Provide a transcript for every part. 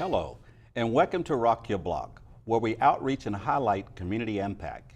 Hello, and welcome to Rock Your Block, where we outreach and highlight community impact.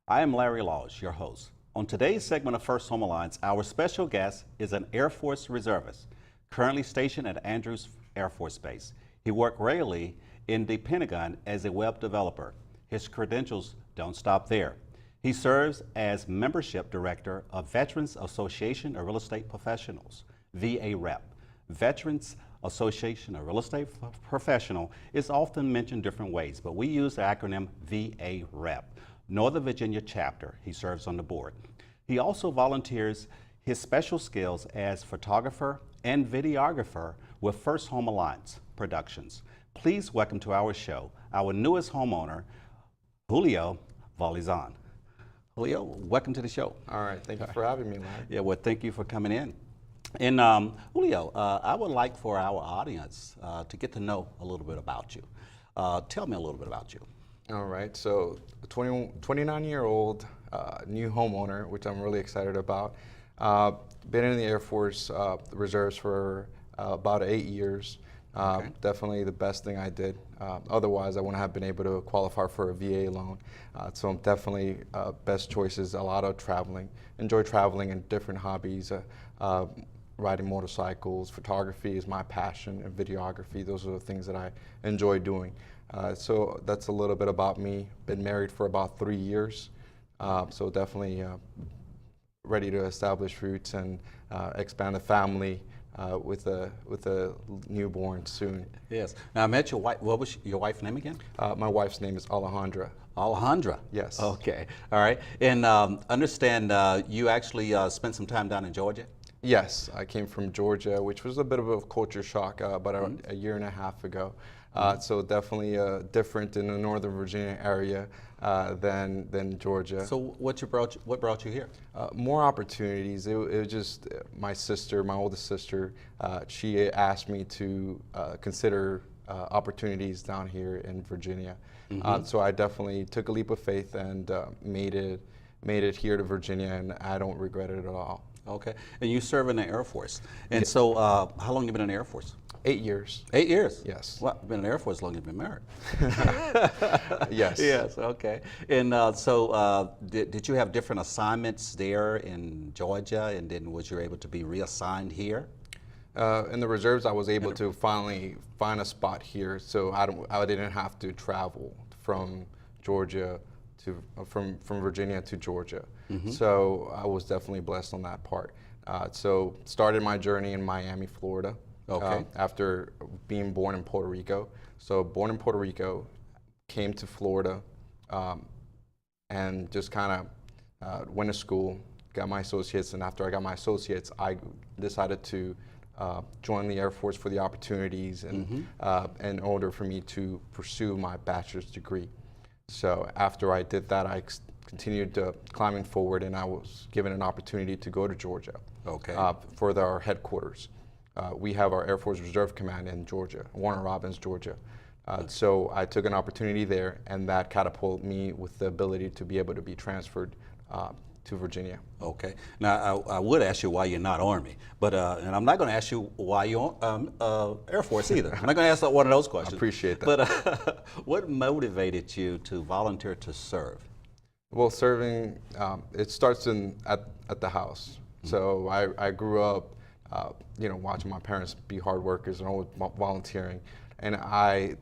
I am Larry Laws, your host. On today's segment of First Home Alliance, our special guest is an Air Force reservist, currently stationed at Andrews Air Force Base. He worked regularly in the Pentagon as a web developer. His credentials don't stop there. He serves as Membership Director of Veterans Association of Real Estate Professionals, VA Rep. Veterans Association of Real Estate Professional is often mentioned different ways, but we use the acronym VA Rep. Northern Virginia chapter, he serves on the board. He also volunteers his special skills as photographer and videographer with First Home Alliance Productions. Please welcome to our show our newest homeowner, Julio Valizan. Julio, welcome to the show. All right, thank you for having me, Larry. Yeah, well, thank you for coming in. And Julio, I would like for our audience to get to know a little bit about you. Tell me a little bit about you. All right, so 29-year-old new homeowner, which I'm really excited about. Been in the Air Force Reserves for about 8 years. Okay. Definitely the best thing I did. Otherwise, I wouldn't have been able to qualify for a VA loan. So I'm definitely best choices, a lot of traveling. Enjoy traveling and different hobbies. Riding motorcycles, photography is my passion, and videography. Those are the things that I enjoy doing. So that's a little bit about me. Been married for about 3 years. So definitely ready to establish roots and expand the family with a newborn soon. Yes. Now I met your wife. What was your wife's name again? My wife's name is Alejandra. Alejandra. Yes. Okay. All right. And understand you actually spent some time down in Georgia. Yes, I came from Georgia, which was a bit of a culture shock about a year and a half ago. So definitely different in the Northern Virginia area than Georgia. So what brought you here? More opportunities. It was just my sister, my oldest sister. She asked me to consider opportunities down here in Virginia. So I definitely took a leap of faith and made it here to Virginia, and I don't regret it at all. Okay. And you serve in the Air Force. And so how long have you been in the Air Force? 8 years. 8 years? Yes. Well, been in the Air Force as long as you've been married. Yes. Yes, okay. And so did you have different assignments there in Georgia, and then was you able to be reassigned here? In the reserves, I was able to finally find a spot here, so I didn't have to travel from Georgia from Virginia to Georgia. So I was definitely blessed on that part. So started my journey in Miami, Florida. Okay. After being born in Puerto Rico. So born in Puerto Rico, came to Florida, and just kind of went to school, got my associates, and after I got my associates, I decided to join the Air Force for the opportunities and in order for me to pursue my bachelor's degree. So after I did that, I continued climbing forward, and I was given an opportunity to go to Georgia. Okay. For our headquarters. We have our Air Force Reserve Command in Georgia, Warner Robins, Georgia. So I took an opportunity there, and that catapulted me with the ability to be able to be transferred to Virginia. Okay. Now, I would ask you why you're not Army, but and I'm not going to ask you why you're Air Force either. I'm not going to ask one of those questions. I appreciate that. But what motivated you to volunteer to serve? Well, serving, it starts at the house. So I grew up, watching my parents be hard workers and always volunteering, and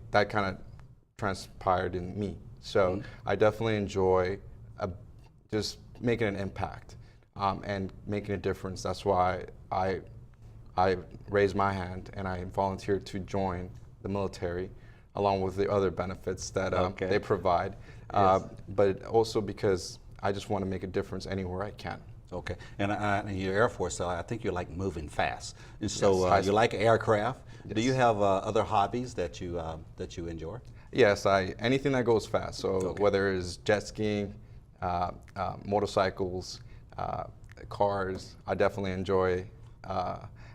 that kind of transpired in me. So I definitely enjoy just making an impact and making a difference. That's why I raised my hand and I volunteered to join the military, along with the other benefits that they provide. Yes. But also because I just want to make a difference anywhere I can. Okay, and your Air Force, I think you like moving fast, and so Yes, you like aircraft. Yes. Do you have other hobbies that you enjoy? Yes, anything that goes fast. So whether it's jet skiing, motorcycles, cars, I definitely enjoy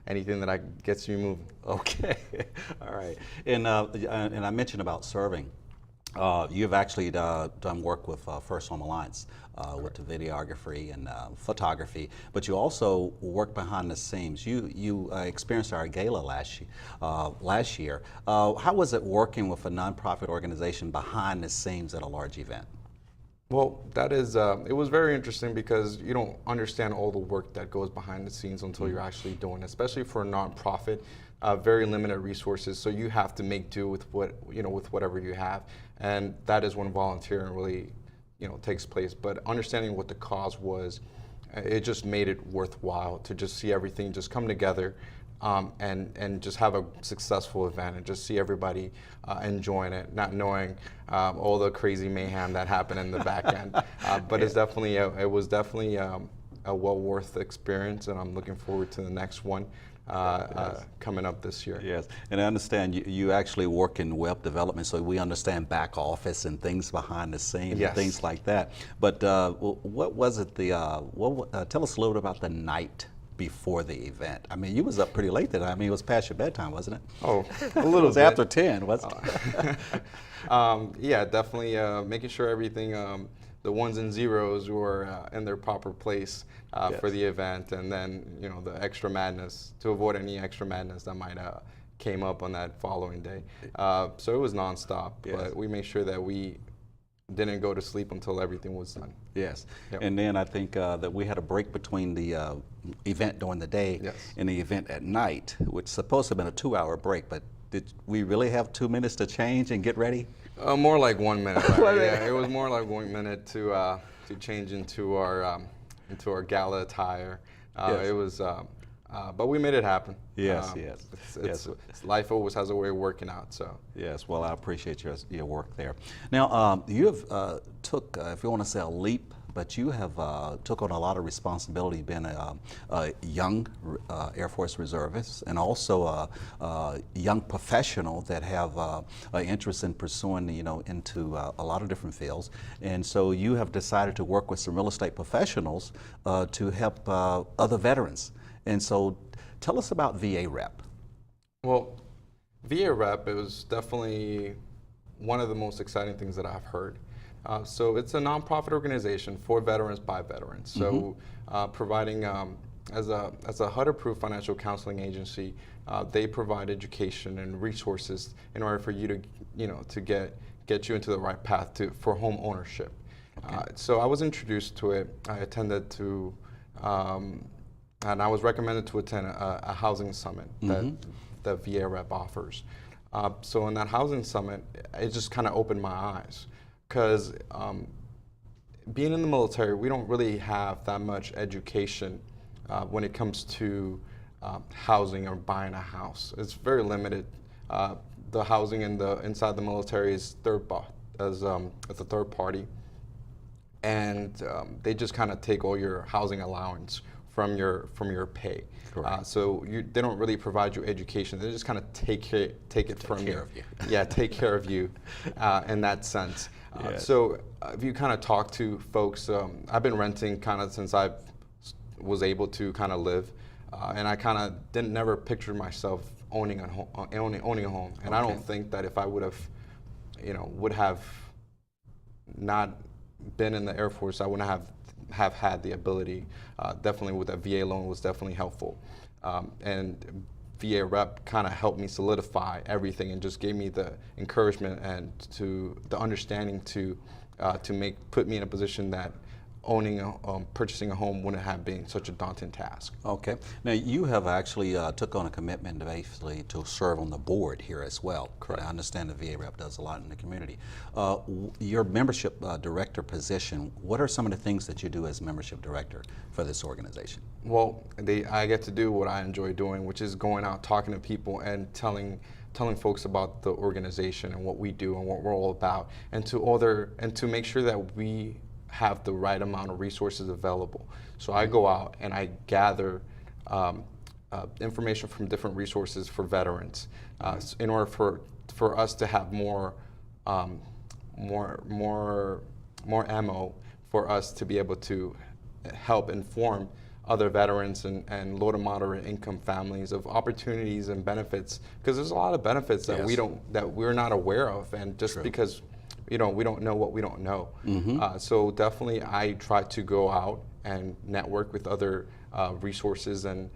anything that gets you moving. Okay, all right. And I mentioned about serving. You've actually done work with First Home Alliance with the videography and photography, but you also work behind the scenes. You experienced our gala last year. How was it working with a nonprofit organization behind the scenes at a large event? Well, that is, it was very interesting because you don't understand all the work that goes behind the scenes until you're actually doing it, especially for a nonprofit. Very limited resources, so you have to make do with with whatever you have, and that is when volunteering really, takes place. But understanding what the cause was, it just made it worthwhile to just see everything just come together, and just have a successful event and just see everybody enjoying it, not knowing all the crazy mayhem that happened in the back end. But it's definitely it was definitely a well worth experience, and I'm looking forward to the next one. Coming up this year. Yes, and I understand you actually work in web development, so we understand back office and things behind the scenes Yes. and things like that. But what was it? Tell us a little bit about the night before the event. I mean, you was up pretty late then. I mean, it was past your bedtime, wasn't it? Oh, a It little was bit. after 10, wasn't it? Yeah, definitely making sure everything, the ones and zeros were in their proper place for Yes. the event, and then the extra madness, to avoid any extra madness that might came up on that following day. So it was nonstop, Yes. but we made sure that we didn't go to sleep until everything was done. Yes, Yep. and then I think that we had a break between the event during the day Yes. and the event at night, which supposed to have been a 2-hour break, but did we really have 2 minutes to change and get ready? More like 1 minute. Larry. 1 minute. Yeah, it was more like 1 minute to change into our gala attire. Yes. It was, but we made it happen. Yes, yes. Life always has a way of working out. So Yes, well, I appreciate your work there. Now, you have took, if you want to say a leap, but you have took on a lot of responsibility being a young Air Force reservist and also a young professional that have an interest in pursuing, into a lot of different fields. And so you have decided to work with some real estate professionals to help other veterans. And so tell us about VA Rep. Well, VA Rep, it was definitely one of the most exciting things that I've heard. So it's a nonprofit organization for veterans by veterans. So providing, as a HUD-approved financial counseling agency, they provide education and resources in order for you to get you into the right path for home ownership. Okay. So I was introduced to it. I attended to, and I was recommended to attend a housing summit that VA Rep offers. So in that housing summit, it just kind of opened my eyes, because being in the military, we don't really have that much education when it comes to housing or buying a house. It's very limited. The housing inside the military is as a third party, and they just kind of take all your housing allowance from your pay. So they don't really provide you education. They just kind of take it from you. Take care of you. Yeah, take care of you in that sense. Yes. So if you kind of talk to folks, I've been renting kind of since I was able to kind of live, and I kind of never pictured myself owning a home. And I don't think that if I would have not been in the Air Force, I wouldn't have had the ability. Definitely with that VA loan was definitely helpful, and VA Rep kind of helped me solidify everything and just gave me the encouragement and the understanding to put me in a position that purchasing a home wouldn't have been such a daunting task. Okay. Now you have actually took on a commitment basically to serve on the board here as well. Correct. And I understand the VA Rep does a lot in the community. Your membership director position, what are some of the things that you do as membership director for this organization? Well, I get to do what I enjoy doing, which is going out, talking to people, and telling folks about the organization and what we do and what we're all about, and to make sure that we have the right amount of resources available. So I go out and I gather information from different resources for veterans in order for us to have more ammo for us to be able to help inform other veterans and low to moderate income families of opportunities and benefits, because there's a lot of benefits that Yes. we're not aware of, and just True. because we don't know what we don't know. So definitely I try to go out and network with other resources and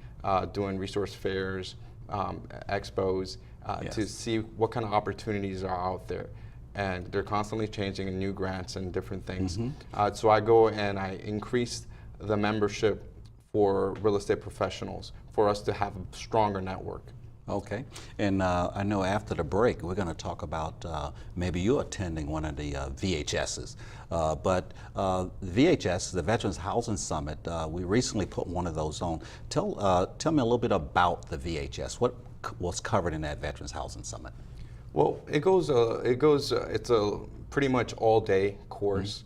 doing resource fairs, expos, to see what kind of opportunities are out there. And they're constantly changing and new grants and different things. So I go and I increase the membership for real estate professionals for us to have a stronger network. Okay, and I know after the break we're going to talk about maybe you attending one of the VHSs. But VHS, the Veterans Housing Summit, we recently put one of those on. Tell me a little bit about the VHS. What was covered in that Veterans Housing Summit? Well, it's a pretty much all-day course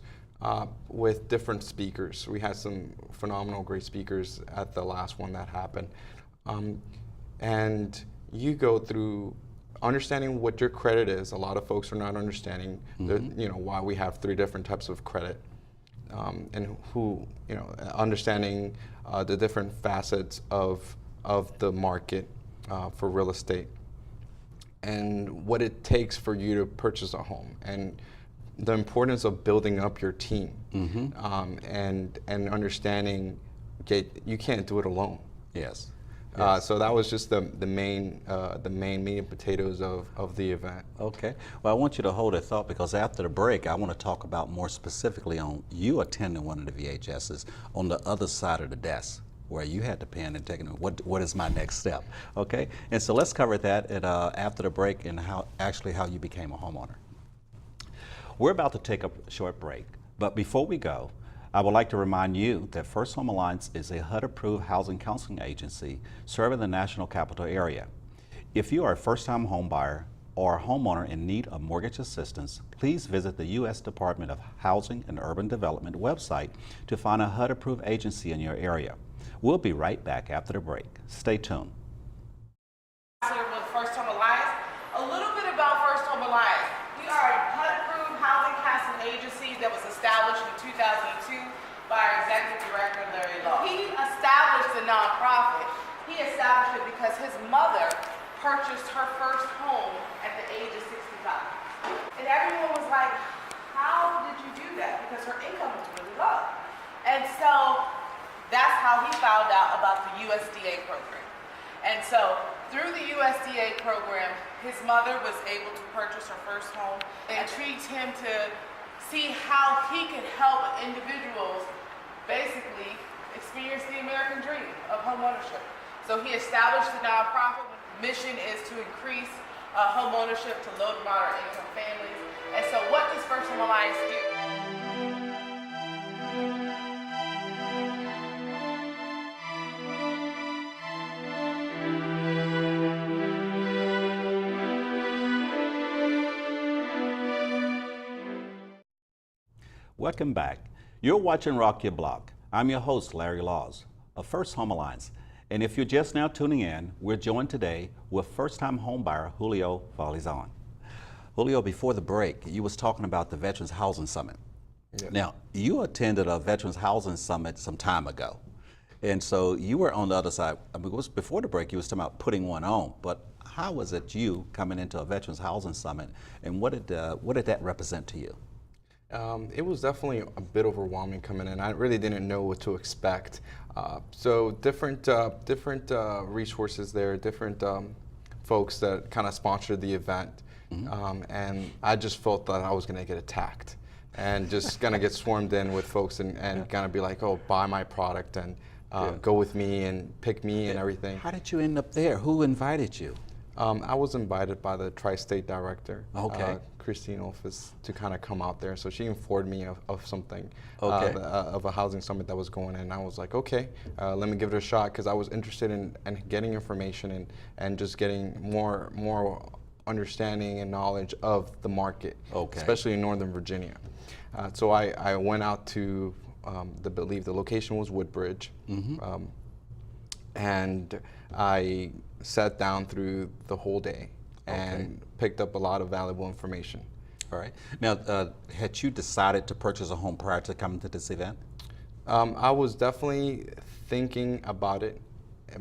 with different speakers. We had some phenomenal, great speakers at the last one that happened. And you go through understanding what your credit is. A lot of folks are not understanding why we have 3 different types of credit, and understanding the different facets of the market for real estate, and what it takes for you to purchase a home, and the importance of building up your team, and understanding you can't do it alone. Yes. So that was just the main meat and potatoes of the event. Okay. Well, I want you to hold that thought, because after the break, I want to talk about more specifically on you attending one of the VHSs on the other side of the desk, where you had to pen and taking what is my next step. Okay. And so let's cover that after the break, and how you became a homeowner. We're about to take a short break, but before we go, I would like to remind you that First Home Alliance is a HUD-approved housing counseling agency serving the National Capital Area. If you are a first-time home buyer or a homeowner in need of mortgage assistance, please visit the U.S. Department of Housing and Urban Development website to find a HUD-approved agency in your area. We'll be right back after the break. Stay tuned. With First Home Alliance, a little bit about First Home Alliance. We are a HUD-approved housing counseling agency that was established in 2002 by our executive director, Larry Law. He established the nonprofit. He established it because his mother purchased her first home at the age of 65. And everyone was like, how did you do that? Because her income was really low. And so that's how he found out about the USDA program. And so through the USDA program, his mother was able to purchase her first home, and intrigued him to see how he could help individuals basically experience the American dream of home ownership. So he established the nonprofit. Mission is to increase home ownership to low to moderate income families. And so what does First Home Alliance do? Welcome back. You're watching Rock Your Block. I'm your host, Larry Laws of First Home Alliance. And if you're just now tuning in, we're joined today with first-time homebuyer Julio Valizon. Julio, before the break, you was talking about the Veterans Housing Summit. Yes. Now, you attended a Veterans Housing Summit some time ago. And so you were on the other side. I mean, it was before the break, you was talking about putting one on. But how was it you coming into a Veterans Housing Summit, and what did that represent to you? It was definitely a bit overwhelming coming in. I really didn't know what to expect. So different resources there, different folks that kind of sponsored the event. And I just felt that I was going to get attacked and just going to get swarmed in with folks and kind of be like, oh, buy my product and go with me and pick me and everything. How did you end up there? Who invited you? I was invited by the Tri-State Director, Okay. Christine Olfis, to kind of come out there. So she informed me of something, Okay. of a housing summit that was going on. And I was like, okay, let me give it a shot, because I was interested in getting information and just getting more understanding and knowledge of the market, Okay. especially in Northern Virginia. So I went out to, the location was Woodbridge, and I sat down through the whole day and picked up a lot of valuable information. All right. Now, had you decided to purchase a home prior to coming to this event? I was definitely thinking about it,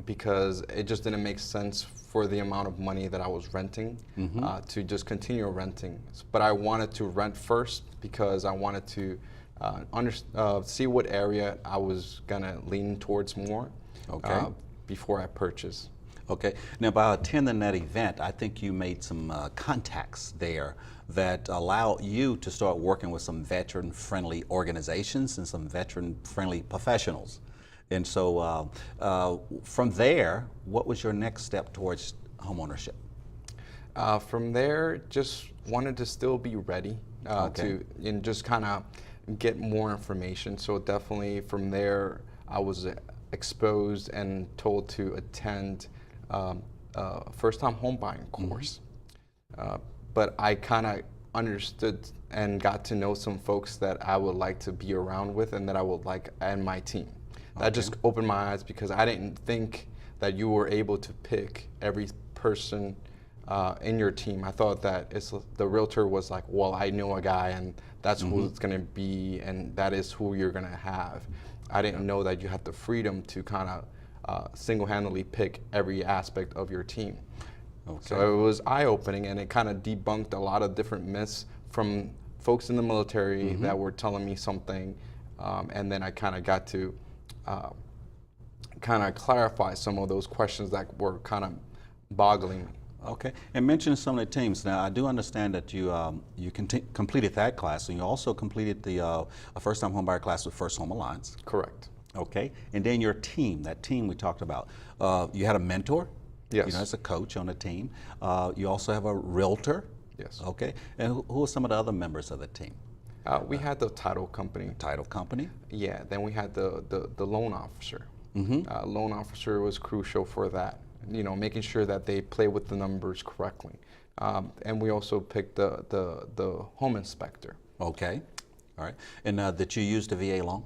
because it just didn't make sense for the amount of money that I was renting to just continue renting. But I wanted to rent first because I wanted to see what area I was gonna lean towards more before I purchase. Okay. Now, by attending that event, I think you made some contacts there that allow you to start working with some veteran-friendly organizations and some veteran-friendly professionals. And so from there, what was your next step towards homeownership? From there, just wanted to still be ready and just kind of get more information. So definitely from there, I was exposed and told to attend first-time home buying course. But I kind of understood and got to know some folks that I would like to be around with and that I would like and my team. That just opened my eyes because I didn't think that you were able to pick every person in your team. I thought that the realtor was like, well, I know a guy and that's who it's gonna be and that is who you're gonna have. I didn't know that you had the freedom to kind of single-handedly pick every aspect of your team. So it was eye-opening, and it kind of debunked a lot of different myths from folks in the military that were telling me something, and then I kind of got to kind of clarify some of those questions that were kind of boggling me. Okay, and mention some of the teams. Now, I do understand that you completed that class, and you also completed the a first-time homebuyer class with First Home Alliance. Correct. Okay, and then your team, that team we talked about, you had a mentor. Yes. You know, as a coach on the team. You also have a realtor. Yes. Okay, and who are some of the other members of the team? We had the title company. Title company. Yeah. Then we had the loan officer. Loan officer was crucial for that. You know, making sure that they play with the numbers correctly. And we also picked the home inspector. Okay. All right. And that you used the VA loan?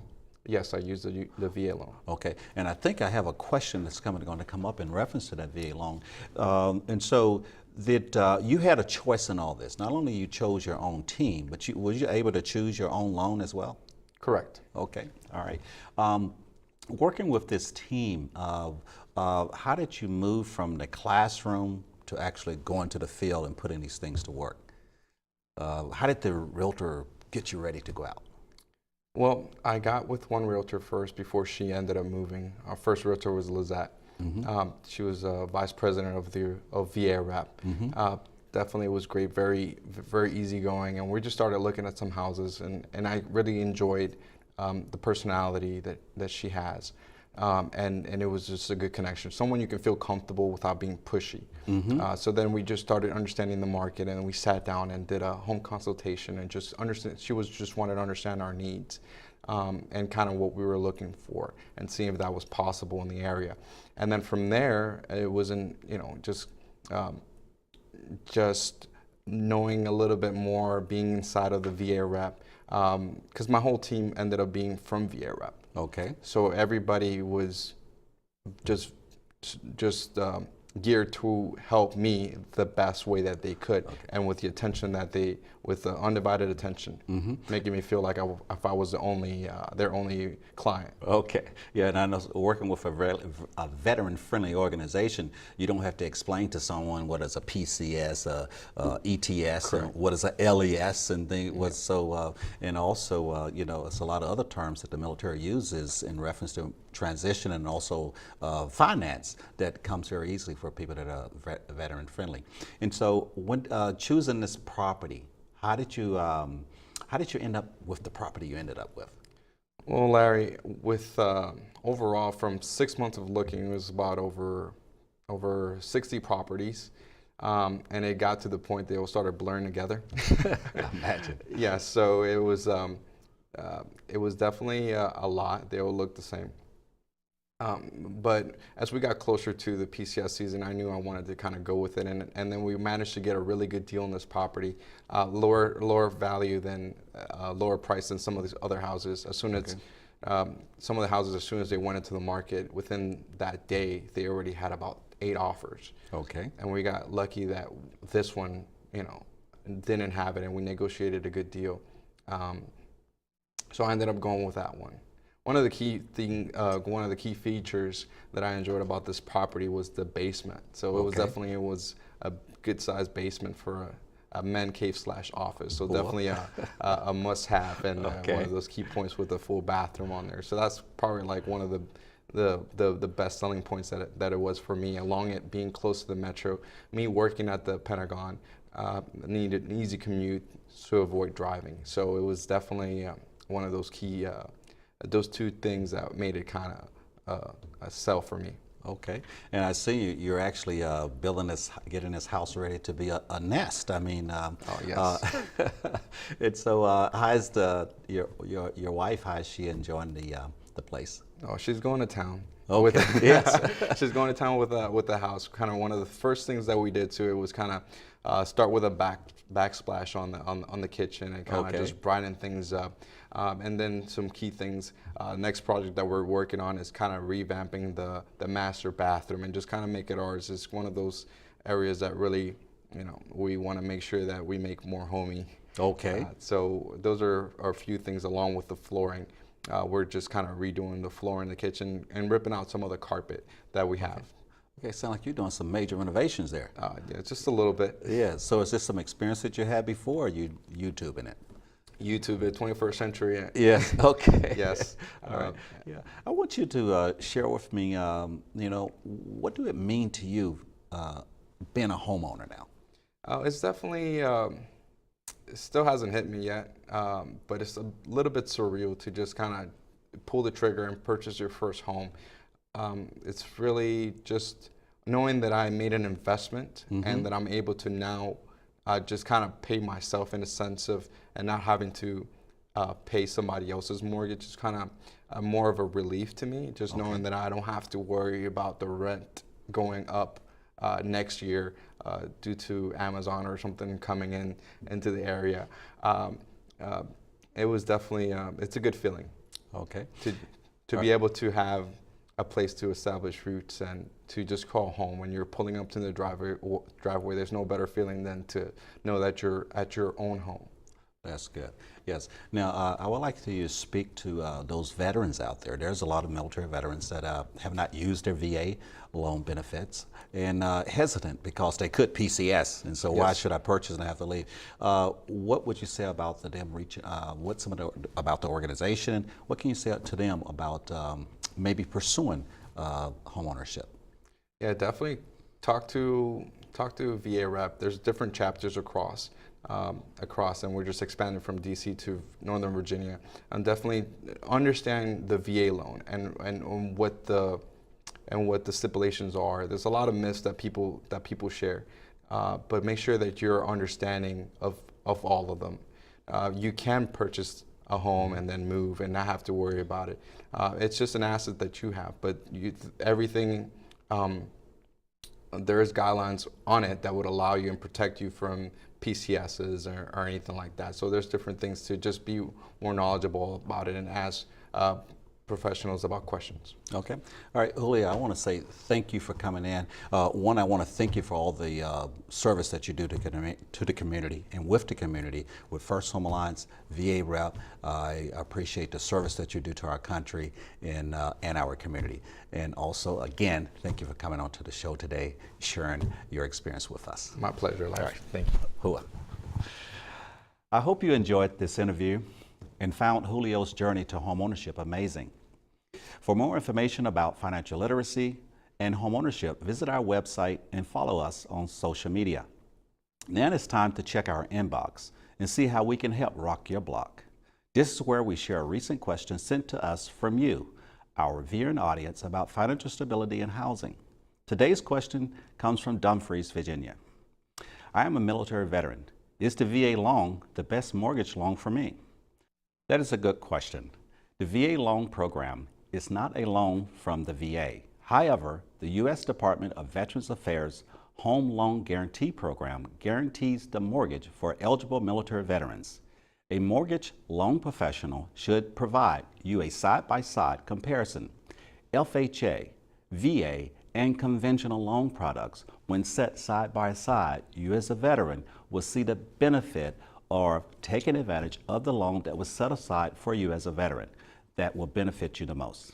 Yes, I used the VA loan. Okay, and I think I have a question that's going to come up in reference to that VA loan. And so you had a choice in all this. Not only you chose your own team, but was you able to choose your own loan as well? Correct. Okay, all right. Working with this team, how did you move from the classroom to actually going to the field and putting these things to work? How did the realtor get you ready to go out? Well, I got with one realtor first before she ended up moving. Our first realtor was Lizette. She was vice president of VA rep. Definitely was great, very easygoing, and we just started looking at some houses, and I really enjoyed the personality that she has, and it was just a good connection. Someone you can feel comfortable without being pushy. So then we just started understanding the market, and we sat down and did a home consultation and just understand. She just wanted to understand our needs and kind of what we were looking for, and seeing if that was possible in the area. And then from there, it was just knowing a little bit more, being inside of the VA rep, because my whole team ended up being from VA rep. Okay. So everybody was just geared to help me the best way that they could, and with the attention with the undivided attention, making me feel like if I was their only client. Okay, yeah, and I know working with a veteran-friendly organization, you don't have to explain to someone what is a PCS, a ETS, and what is a LES, and things. And also, you know, it's a lot of other terms that the military uses in reference to transition and also finance that comes very easily for people that are veteran friendly. And so when choosing this property, how did you end up with the property you ended up with? Well, Larry, with overall from 6 months of looking, it was about over 60 properties. And it got to the point they all started blurring together. Imagine. Yeah, so it was definitely a lot. They all looked the same. But as we got closer to the PCS season, I knew I wanted to kind of go with it, and then we managed to get a really good deal on this property, lower value than lower price than some of these other houses. As soon as some of the houses, as soon as they went into the market, within that day, they already had about 8 offers. Okay. And we got lucky that this one, you know, didn't have it, and we negotiated a good deal. So I ended up going with that one. One of the key features that I enjoyed about this property was the basement. So it was a good sized basement for a man cave / office. So definitely a must have, and one of those key points with a full bathroom on there. So that's probably like one of the best selling points that it was for me, along it being close to the metro. Me working at the Pentagon, needed an easy commute to avoid driving. So it was definitely one of those key, those two things that made it kind of a sell for me. Okay, and I see you're actually getting this house ready to be a nest. I mean, Oh yes. and so how's your wife? How's she enjoying the place? Oh, she's going to town. Okay. Yes. She's going to town with the house. Kind of one of the first things that we did to it was kind of start with a backsplash on the kitchen and kind of just brighten things up. And then some key things. Next project that we're working on is kind of revamping the master bathroom and just kind of make it ours. It's one of those areas that really, we want to make sure that we make more homey. Okay. So those are a few things along with the flooring. We're just kind of redoing the floor in the kitchen and ripping out some of the carpet that we have. Okay, sound like you're doing some major renovations there. Yeah, just a little bit. Yeah, so is this some experience that you had before, or you YouTubing it? YouTube it, 21st century. Yes, okay. Yes. All right. Yeah. I want you to share with me, what do it mean to you being a homeowner now? It's definitely, it still hasn't hit me yet, but it's a little bit surreal to just kind of pull the trigger and purchase your first home. It's really just knowing that I made an investment and that I'm able to now just kind of pay myself in a sense of, and not having to pay somebody else's mortgage is kind of more of a relief to me, just knowing that I don't have to worry about the rent going up next year due to Amazon or something coming into the area. It was definitely, it's a good feeling. Okay. To be able to have a place to establish roots and to just call home when you're pulling up to the driveway. There's no better feeling than to know that you're at your own home. That's good. Yes. Now, I would like to speak to those veterans out there. There's a lot of military veterans that have not used their VA loan benefits and hesitant because they could PCS, and so why should I purchase and have to leave? What would you say about them reaching? About the organization? What can you say to them about maybe pursuing homeownership? Yeah, definitely talk to a VA rep. There's different chapters across, and we're just expanding from DC to Northern Virginia. And definitely understand the VA loan and what the stipulations are. There's a lot of myths that people share, but make sure that you're understanding of all of them. You can purchase a home and then move and not have to worry about it. It's just an asset that you have, but everything. There is guidelines on it that would allow you and protect you from PCSs or anything like that. So there's different things to just be more knowledgeable about it and ask professionals about questions. Okay. All right, Julia, I want to say thank you for coming in. One, I want to thank you for all the service that you do to the community and with the community with First Home Alliance, VA Rep. I appreciate the service that you do to our country and our community. And also, again, thank you for coming on to the show today, sharing your experience with us. My pleasure, Larry. All right. Thank you. Hua. I hope you enjoyed this interview and found Julio's journey to homeownership amazing. For more information about financial literacy and homeownership, visit our website and follow us on social media. Now it's time to check our inbox and see how we can help rock your block. This is where we share recent questions sent to us from you, our viewing audience, about financial stability and housing. Today's question comes from Dumfries, Virginia. I am a military veteran. Is the VA loan the best mortgage loan for me? That is a good question. The VA loan program is not a loan from the VA. However, the U.S. Department of Veterans Affairs Home Loan Guarantee Program guarantees the mortgage for eligible military veterans. A mortgage loan professional should provide you a side-by-side comparison. FHA, VA, and conventional loan products, when set side by side, you as a veteran will see the benefit or taking advantage of the loan that was set aside for you as a veteran. that will benefit you the most.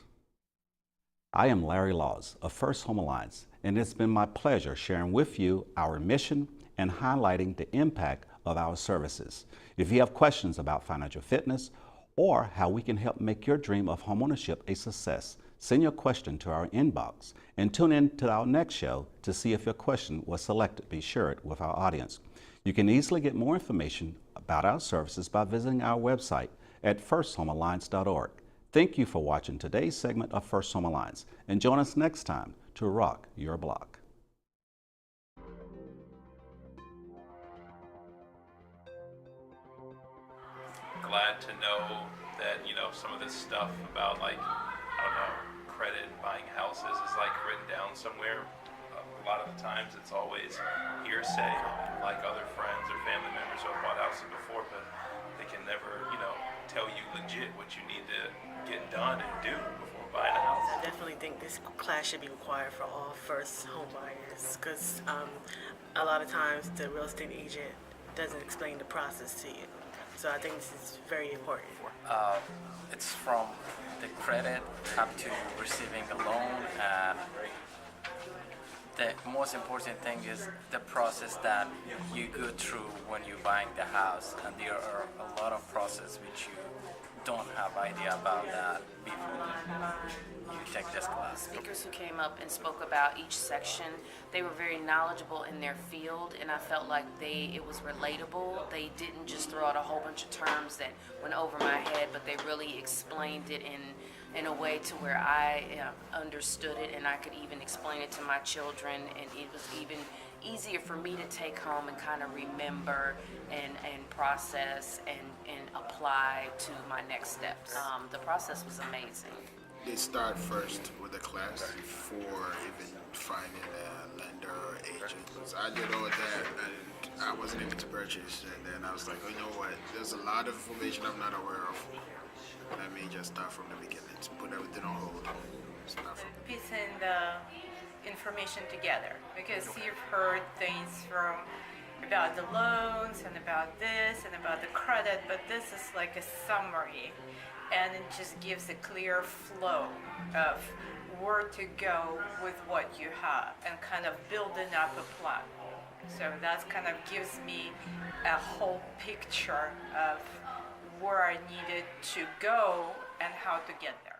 I am Larry Laws of First Home Alliance, and it's been my pleasure sharing with you our mission and highlighting the impact of our services. If you have questions about financial fitness or how we can help make your dream of homeownership a success, send your question to our inbox and tune in to our next show to see if your question was selected to be shared with our audience. You can easily get more information about our services by visiting our website at firsthomealliance.org. Thank you for watching today's segment of First Home Alliance, and join us next time to rock your block. Glad to know that, some of this stuff about credit and buying houses is written down somewhere. A lot of the times it's always hearsay, like other friends or family members who have bought houses before, but they can never, tell you legit what you need to get done and do before buying a house. I definitely think this class should be required for all first home buyers because a lot of times the real estate agent doesn't explain the process to you. So I think this is very important. It's from the credit up to receiving a loan. The most important thing is the process that you go through when you're buying the house, and there are a lot of process which you don't have idea about that before you take this class. Speakers who came up and spoke about each section, they were very knowledgeable in their field, and I felt like it was relatable. They didn't just throw out a whole bunch of terms that went over my head, but they really explained it in a way to where I understood it, and I could even explain it to my children, and it was even easier for me to take home and kind of remember and process and apply to my next steps. The process was amazing. They start first with the class before even finding a lender or agent. So I did all that and I wasn't able to purchase, and then I was like, oh, you know what, there's a lot of information I'm not aware of. Let me just start from the beginning, put everything on hold. Start from the piecing the information together, because you've heard things about the loans and about this and about the credit, but this is like a summary, and it just gives a clear flow of where to go with what you have and kind of building up a plan. So that kind of gives me a whole picture of where I needed to go and how to get there.